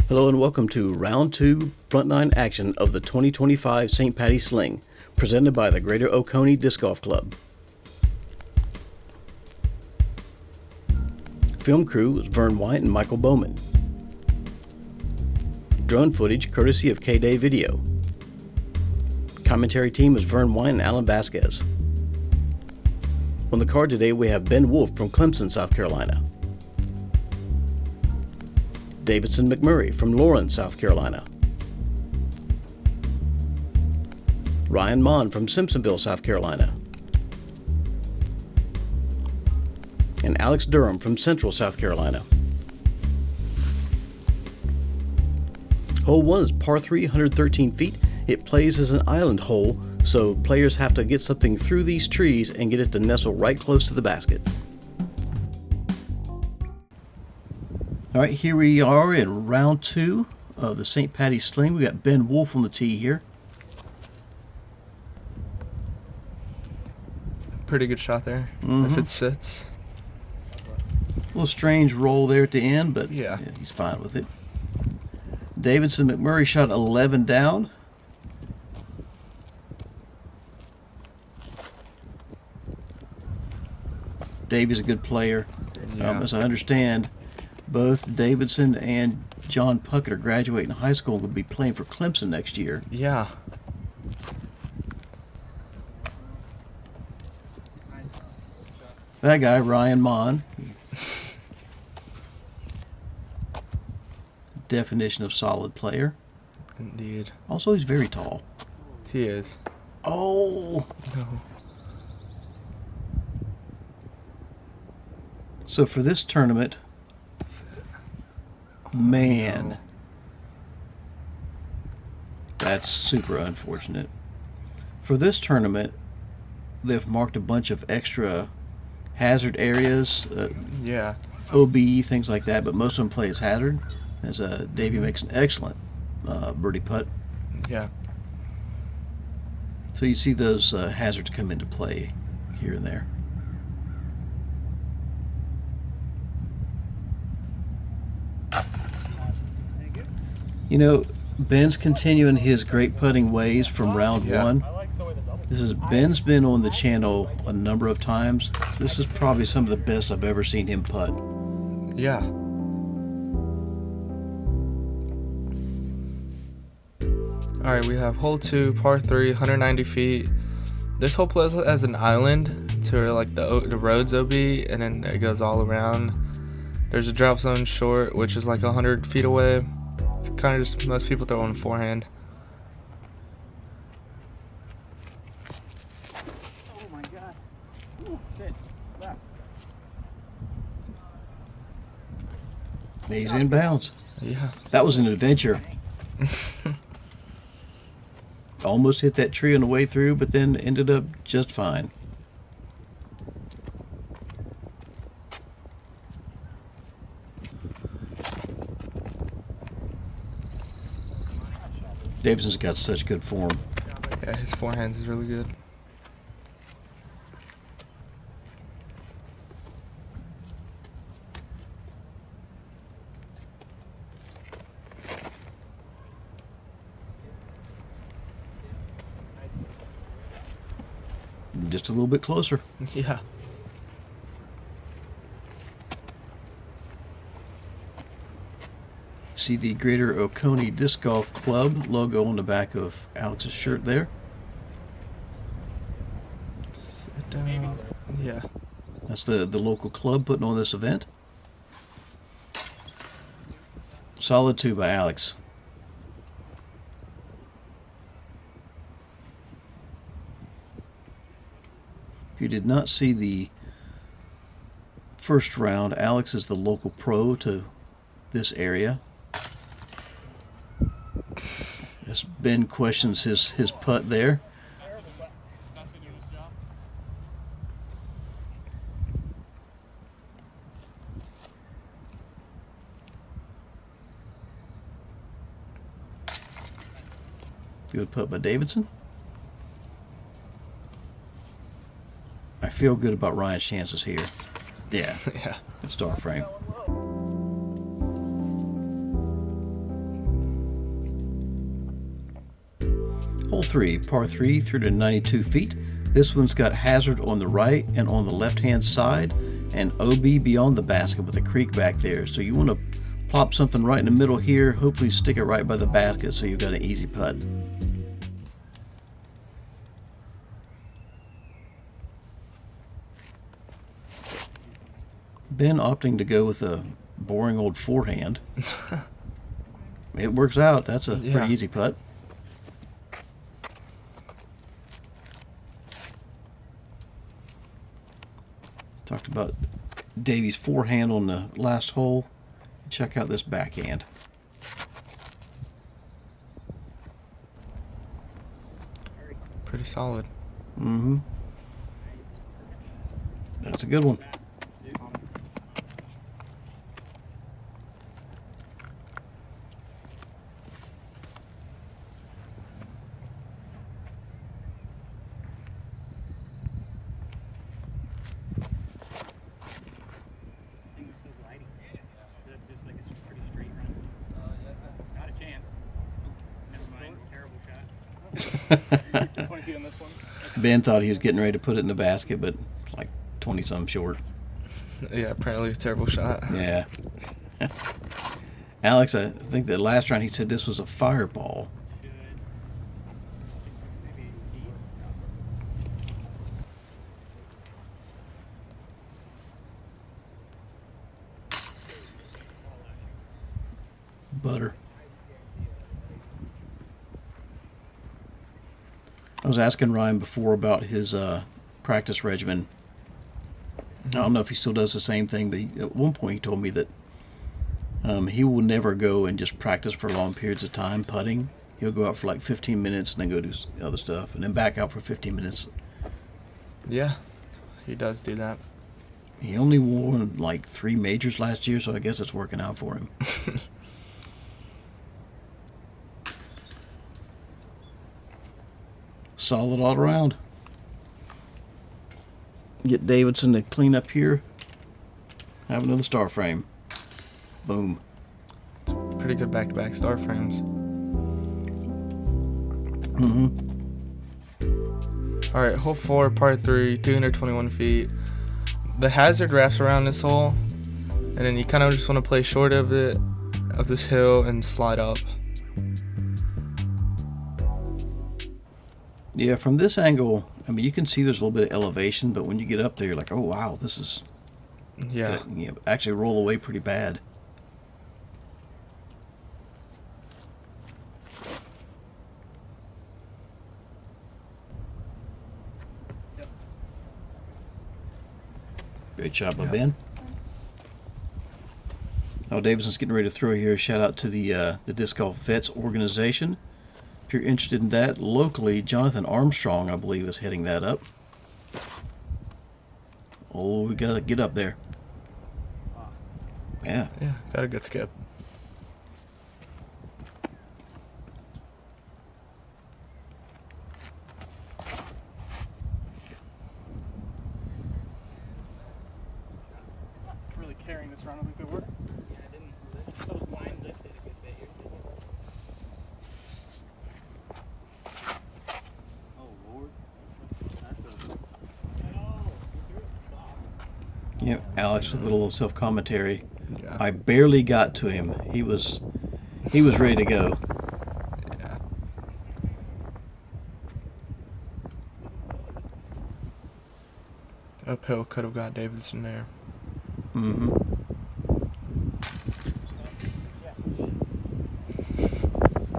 Hello and welcome to Round 2 Front 9 action of the 2025 St. Patty's Sling, presented by the Greater Oconee Disc Golf Club. Film crew is Vern Weygandt and Michael Bowman. Drone footage courtesy of K-Day Video. Commentary team is Vern Weygandt and Alan Vazquez. On the card today we have Ben Wolff from Clemson, South Carolina. Davidson McMurray from Lawrence, South Carolina. Ryan Monn from Simpsonville, South Carolina. And Alex Durham from Central, South Carolina. Hole 1 is par 3, 113 feet. It plays as an island hole, so players have to get something through these trees and get it to nestle right close to the basket. Alright, here we are in round 2 of the St. Patty's Sling. We got Ben Wolff on the tee here. Pretty good shot there, if it sits. A little strange roll there at the end, but yeah, he's fine with it. Davidson McMurray shot 11 down. Davey's a good player. Yeah. As I understand, both Davidson and John Puckett are graduating high school and will be playing for Clemson next year. Yeah. That guy, Ryan Monn. Definition of solid player. Indeed. Also, he's very tall. He is. Oh! No. So for this tournament, man, that's super unfortunate. For this tournament, they've marked a bunch of extra hazard areas, yeah, OBE, things like that, but most of them play as hazard, as Davey makes an excellent birdie putt. Yeah. So you see those hazards come into play here and there. You know, Ben's continuing his great putting ways from round 1. Ben's been on the channel a number of times. This is probably some of the best I've ever seen him putt. Yeah. Alright, we have hole 2, par 3, 190 feet. This hole plays as an island to like the roads OB, and then it goes all around. There's a drop zone short, which is like 100 feet away. Kind of just most people throw on the forehand. Oh my god. Ooh, shit. Left. He's in bounds. Yeah. That was an adventure. Almost hit that tree on the way through, but then ended up just fine. Davidson's got such good form. Yeah, his forehands is really good. Just a little bit closer. Yeah. See the Greater Oconee Disc Golf Club logo on the back of Alex's shirt there. Sit down. Yeah. That's the local club putting on this event. Solid 2 by Alex. If you did not see the first round, Alex is the local pro to this area. As Ben questions his putt there. Good putt by Davidson. I feel good about Ryan's chances here. Yeah, Yeah. star frame. Hole 3, par 3, 392 feet. This one's got hazard on the right and on the left-hand side, and OB beyond the basket with a creek back there. So you want to plop something right in the middle here, hopefully stick it right by the basket so you've got an easy putt. Ben opting to go with a boring old forehand. It works out. That's a pretty easy putt. Talked about Davy's forehand on the last hole. Check out this backhand. Pretty solid. Mm-hmm. That's a good one. Ben thought he was getting ready to put it in the basket, but it's like 20-something short. Yeah, apparently a terrible shot. Yeah. Alex, I think that last round he said this was a fireball. Butter. I was asking Ryan before about his practice regimen. I don't know if he still does the same thing, but at one point he told me that he will never go and just practice for long periods of time putting. He'll go out for like 15 minutes and then go do other stuff and then back out for 15 minutes. Yeah, he does do that. He only won like 3 majors last year, so I guess it's working out for him. Solid all around. Get Davidson to clean up here. Have another star frame. Boom. Pretty good back-to-back star frames. Mm-hmm. All right, hole 4, par 3, 221 feet. The hazard wraps around this hole, and then you kind of just want to play short of it, of this hill, and slide up. Yeah, from this angle, I mean, you can see there's a little bit of elevation, but when you get up there, you're like, oh, wow, this is... Yeah. You know, actually roll away pretty bad. Great job by Ben. Oh, Davidson's getting ready to throw here. Shout out to the Disc Golf Vets organization. If you're interested in that, locally, Jonathan Armstrong, I believe, is heading that up. Oh, we got to get up there. Yeah. Yeah, got a good skip. Really carrying this run a little bit work. Yeah, I didn't. Those lines lifted a good bit here. Oh Lord. Yeah, Alex with a little self-commentary. Yeah. I barely got to him. He was ready to go. Yeah. Uphill could have got Davidson there. Mm-hmm.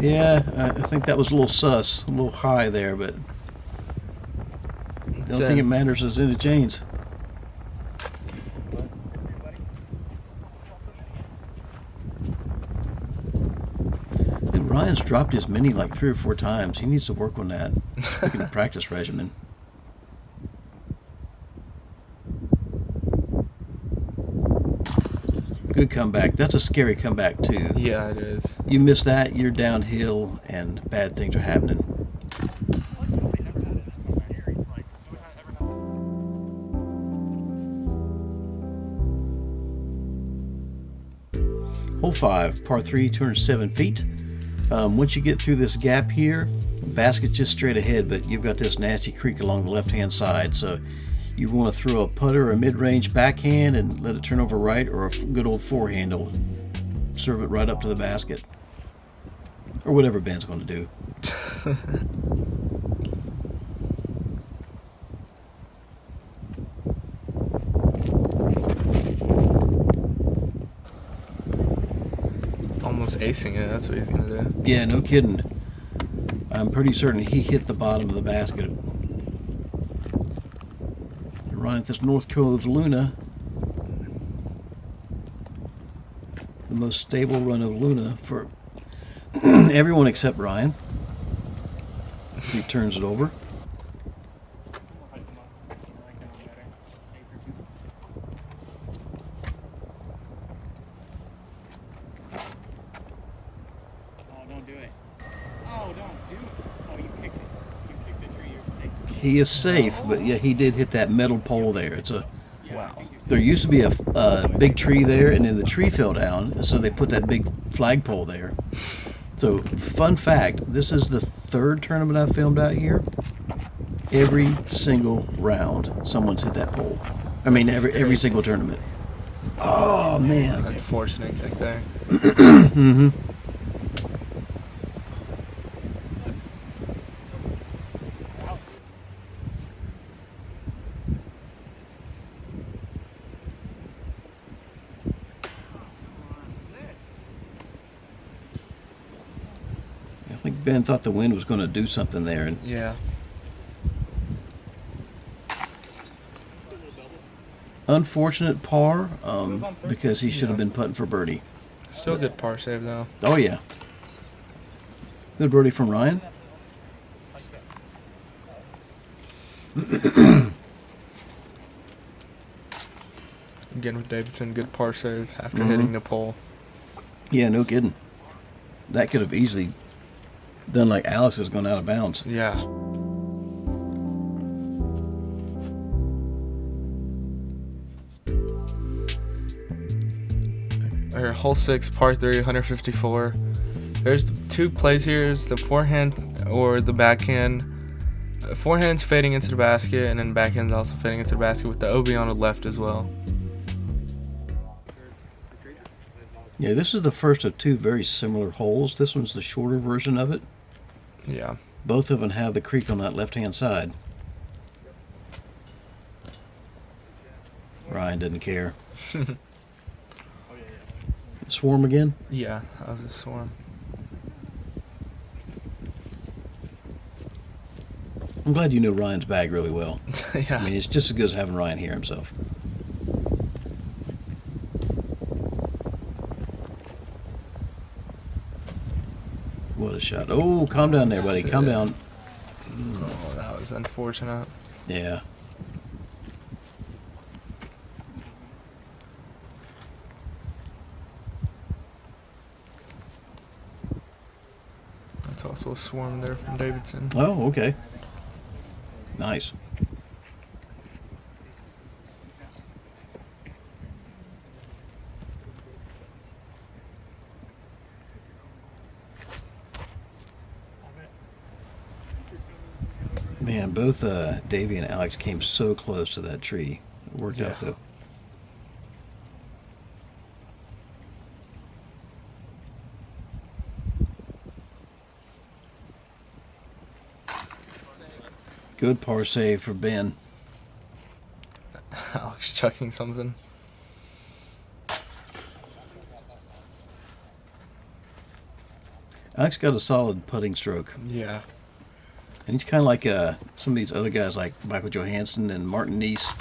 Yeah, I think that was a little sus, a little high there, but I don't think it matters as in the chains. And Ryan's dropped his mini like 3 or 4 times. He needs to work on that. Look at the practice regimen. Good comeback. That's a scary comeback, too. Yeah, it is. You miss that, you're downhill, and bad things are happening. Hole 5, par 3, 207 feet. Once you get through this gap here, basket's just straight ahead, but you've got this nasty creek along the left-hand side. So you want to throw a putter or a mid-range backhand and let it turn over right, or a good old forehand will serve it right up to the basket. Or whatever Ben's going to do. Almost acing it, that's what he's going to do. Yeah, no kidding. I'm pretty certain he hit the bottom of the basket. Right at this North Cove Luna. The most stable run of Luna for everyone except Ryan. He turns it over. He is safe, but yeah, he did hit that metal pole there. It's a Wow. There used to be a big tree there, and then the tree fell down, so they put that big flagpole there. So, fun fact, this is the third tournament I've filmed out here. Every single round, someone's hit that pole. I mean, every single tournament. Oh, man. Unfortunate kick there. Mm-hmm. I think Ben thought the wind was going to do something there, and Yeah. unfortunate par, because he should have been putting for birdie. Still a good par save, though. Oh, yeah. Good birdie from Ryan. Again with Davidson, good par save after Mhm. hitting the pole. Yeah, no kidding. That could have easily done like Alex has gone out of bounds. Yeah. All right, hole 6, par 3, 154. There's two plays here. Is the forehand or the backhand. Forehand's fading into the basket, and then backhand's also fading into the basket with the OB on the left as well. Yeah, this is the first of two very similar holes. This one's the shorter version of it. Yeah. Both of them have the creek on that left-hand side. Ryan didn't care. Swarm again? Yeah, that was a swarm. I'm glad you know Ryan's bag really well. Yeah. I mean, it's just as good as having Ryan here himself. What a shot. Oh, calm down there, buddy. Calm down. Oh, that was unfortunate. Yeah. That's also a swarm there from Davidson. Oh, okay. Nice. Man, both Davey and Alex came so close to that tree. It worked out, though. Good par save for Ben. Alex chucking something. Alex got a solid putting stroke. Yeah. And he's kind of like some of these other guys like Michael Johansson and Martin Neese.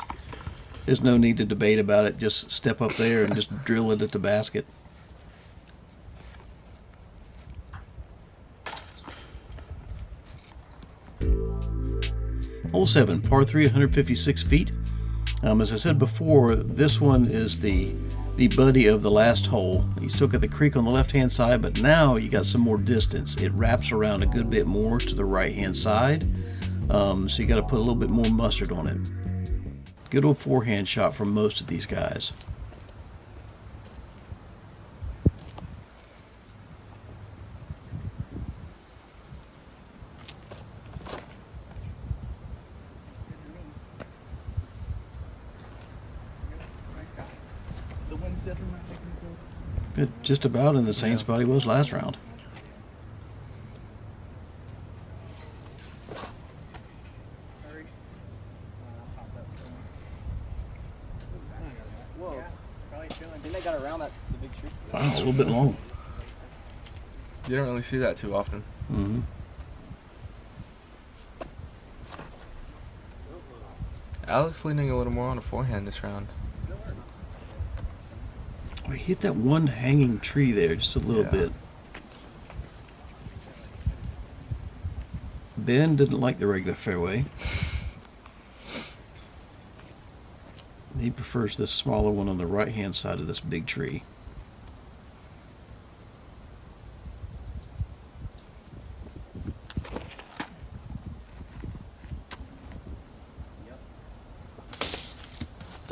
There's no need to debate about it. Just step up there and just drill it at the basket. Hole 7, par 3, 156 feet. As I said before, this one is the buddy of the last hole. You still got the creek on the left-hand side, but now you got some more distance. It wraps around a good bit more to the right-hand side, so you got to put a little bit more mustard on it. Good old forehand shot from most of these guys. Just about in the same spot he was last round. Wow, a little bit long. You don't really see that too often. Mm-hmm. Alex leaning a little more on a forehand this round. We hit that one hanging tree there just a little bit. Ben didn't like the regular fairway. He prefers this smaller one on the right-hand side of this big tree.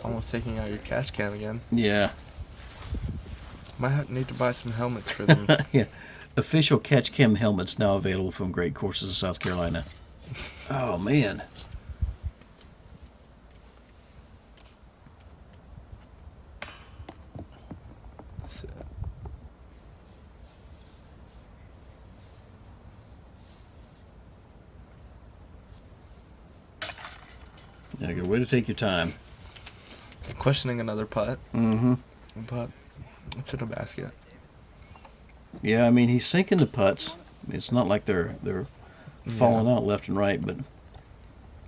Almost taking out your catch cam again. Yeah. Need to buy some helmets for them. Yeah. Official catch cam helmets now available from Great Courses of South Carolina. Oh, man. Yeah, good way to take your time. It's questioning another putt. Mm-hmm. But it's in a basket. Yeah, I mean, he's sinking the putts. It's not like they're falling out left and right, but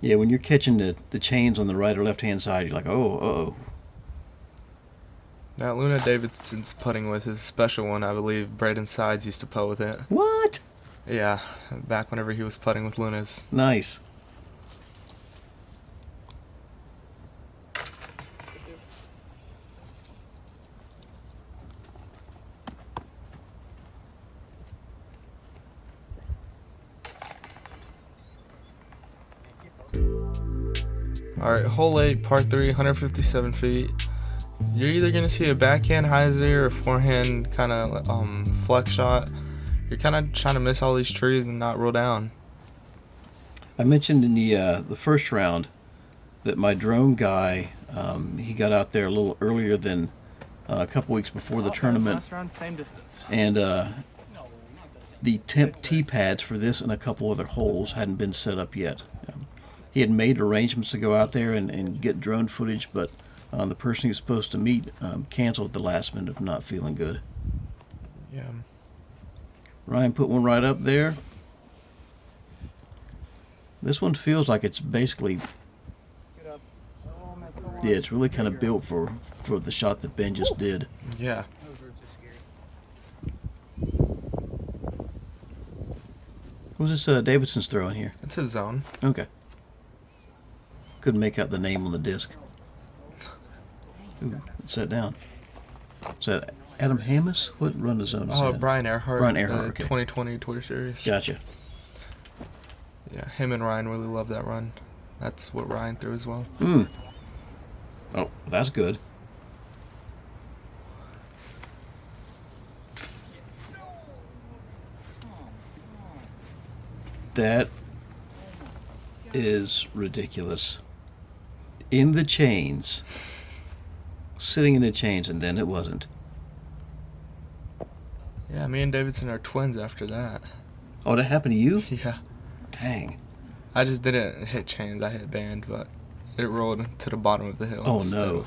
yeah, when you're catching the chains on the right or left-hand side, you're like, oh, uh-oh. That Luna Davidson's putting with is a special one. I believe Braden Sides used to putt with it. What? Yeah, back whenever he was putting with Luna's. Nice. Alright, hole 8, par 3, 157 feet. You're either going to see a backhand hyzer or forehand kind of flex shot. You're kind of trying to miss all these trees and not roll down. I mentioned in the first round that my drone guy, he got out there a little earlier than a couple weeks before the tournament. Last round, same distance. And the temp tee pads for this and a couple other holes hadn't been set up yet. He had made arrangements to go out there and get drone footage, but the person he was supposed to meet canceled at the last minute of not feeling good. Yeah. Ryan put one right up there. This one feels like it's basically, yeah, it's really kind of built for the shot that Ben just did. Yeah. What was this Davidson's throwing here? It's his zone. Okay. Couldn't make out the name on the disc. Ooh, what's that down? Is that Adam Hammis? What run the zone is that? Brian Earhart. Brian Earhart, okay. 2020 Twitter Series. Gotcha. Yeah, him and Ryan really love that run. That's what Ryan threw as well. Oh, that's good. That is ridiculous. In the chains. Sitting in the chains, and then it wasn't. Yeah, me and Davidson are twins after that. Oh, that happened to you? Yeah. Dang. I just didn't hit chains, I hit band, but it rolled to the bottom of the hill. Oh, no.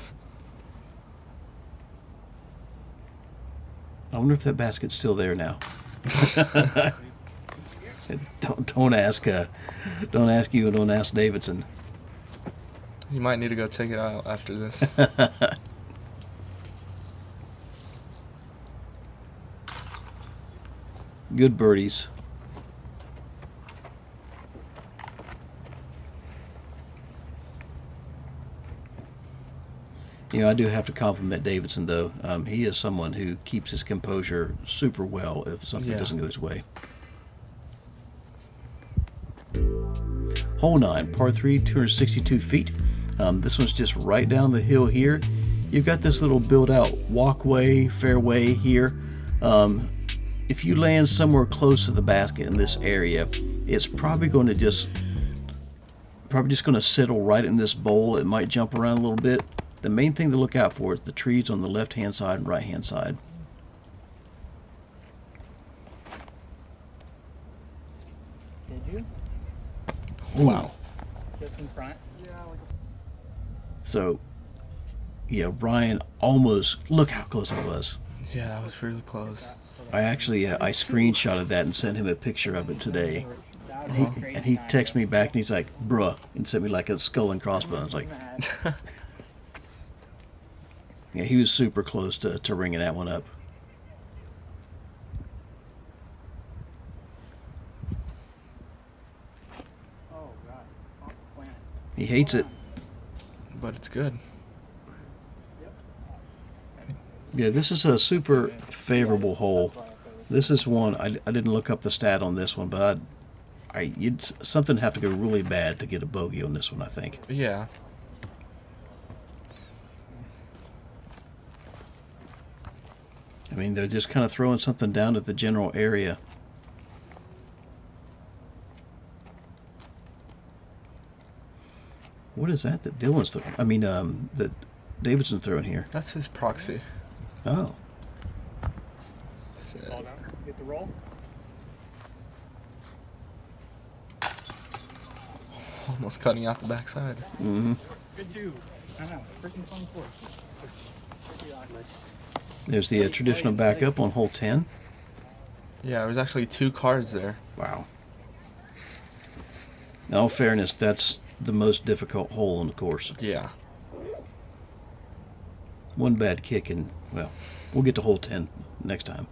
I wonder if that basket's still there now. Don't ask you, don't ask Davidson. You might need to go take it out after this. Good birdies. You know, I do have to compliment Davidson, though. He is someone who keeps his composure super well if something doesn't go his way. Hole 9, par 3, 262 feet. This one's just right down the hill here. You've got this little built-out walkway, fairway here. If you land somewhere close to the basket in this area, it's probably going to just settle right in this bowl. It might jump around a little bit. the main thing to look out for is the trees on the left-hand side and right-hand side. Did you? Wow. Just in front? Yeah, like So, yeah, Ryan almost, look how close I was. Yeah, that was really close. I actually, I screenshotted that and sent him a picture of it today. And he texted me back and he's like, bruh, and sent me like a skull and crossbones. Like, yeah, he was super close to ringing that one up. Oh, God. Off the planet. He hates it. But it's good. Yeah, this is a super favorable hole. This is one, I didn't look up the stat on this one, but you'd something have to go really bad to get a bogey on this one, I think. Yeah. I mean, they're just kind of throwing something down at the general area. What is that Dylan's throwing? I mean, that Davidson's throwing here. That's his proxy. Oh. Fall down. Get the roll. Almost cutting out the backside. Mm-hmm. Good too. I know. Freaking fun course. There's the traditional backup on hole 10. Yeah, there was actually 2 cards there. Wow. In all fairness, that's the most difficult hole on the course. Yeah. One bad kick and, well, we'll get to hole 10 next time.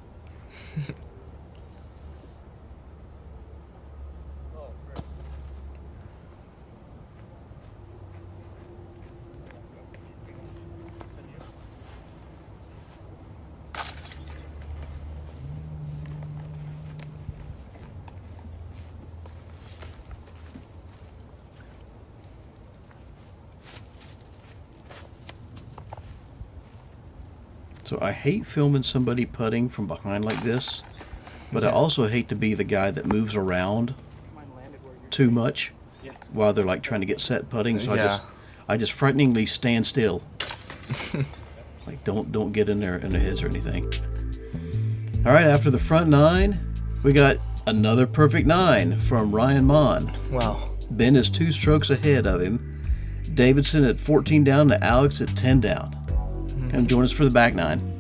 So I hate filming somebody putting from behind like this, but I also hate to be the guy that moves around too much while they're like trying to get set putting. So I just frighteningly stand still. Like don't get in their heads or anything. All right, after the front 9, we got another perfect 9 from Ryan Monn. Wow. Ben is 2 strokes ahead of him. Davidson at 14 down to Alex at 10 down. Come join us for the back 9.